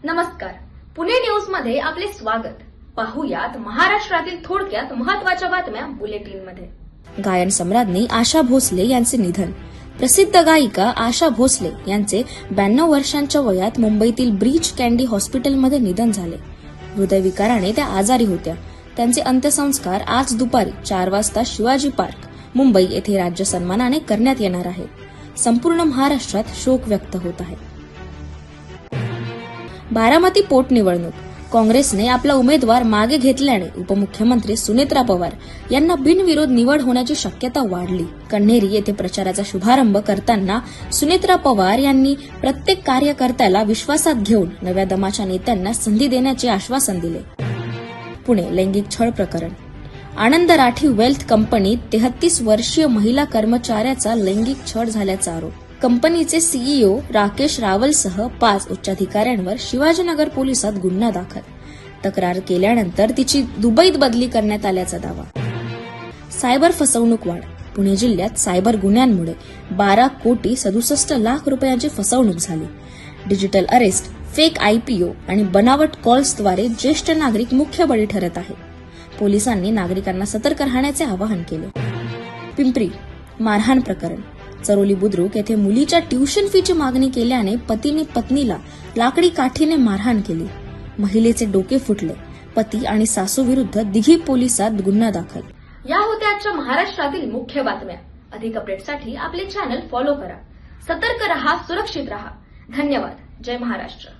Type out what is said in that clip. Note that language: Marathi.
नमस्कार, पुणे न्यूज मध्ये आपले स्वागत. पाहुयात महाराष्ट्रातील थोडक्यात महत्त्वाच्या बातम्या बुलेटिन मध्ये. गायन सम्राज्ञी आशा भोसले यांचे निधन. प्रसिद्ध गायिका आशा भोसले यांचे 92 वर्षांच्या वयात मुंबईतील ब्रीच कँडी हॉस्पिटलमध्ये निधन झाले. हृदयविकाराने त्या आजारी होत्या. त्यांचे अंत्यसंस्कार आज दुपारी 4 वाजता शिवाजी पार्क, मुंबई येथे राज्य सन्मानाने करण्यात येणार आहे. संपूर्ण महाराष्ट्रात शोक व्यक्त होत आहे. बारामती पोटनिवडणूक. काँग्रेसने आपला उमेदवार मागे घेतल्याने उपमुख्यमंत्री सुनेत्रा पवार यांना बिनविरोध निवड होण्याची शक्यता वाढली. कन्हेरी येथे प्रचाराचा शुभारंभ करताना सुनेत्रा पवार यांनी प्रत्येक कार्यकर्त्याला विश्वासात घेऊन नव्या दमाच्या नेत्यांना संधी देण्याचे आश्वासन दिले. पुणे लैंगिक छळ प्रकरण. आनंद राठी वेल्थ कंपनीत 33 वर्षीय महिला कर्मचाऱ्याचा लैंगिक छळ झाल्याचा आरोप. कंपनीचे सीईओ राकेश रावलसह 5 उच्चाधिकाऱ्यांवर शिवाजीनगर पोलिसात गुन्हा दाखल. तक्रार केल्यानंतर तिची दुबईत बदली करण्यात आल्याचा दावा. सायबर फसवणूक वाढ. पुणे जिल्ह्यात सायबर गुन्ह्यांमुळे 12 कोटी 67 लाख रुपयांची फसवणूक झाली. डिजिटल अरेस्ट, फेक आयपीओ आणि बनावट कॉल्सद्वारे ज्येष्ठ नागरिक मुख्य बळी ठरत आहेत. पोलिसांनी नागरिकांना सतर्क राहण्याचे आवाहन केले. पिंपरी मारहाण प्रकरण. चरोली बुद्रुक येथे मुलीच्या ट्युशन फीची मागणी केल्याने पतीने पत्नीला लाकडी काठीने मारहाण केली. महिलेचे डोके फुटले. पती आणि सासू विरुद्ध दिघी पोलिसात गुन्हा दाखल. या होत्या आजच्या महाराष्ट्रातील मुख्य बातम्या. अधिक अपडेटसाठी आपले चॅनल फॉलो करा. सतर्क रहा, सुरक्षित रहा. धन्यवाद. जय महाराष्ट्र.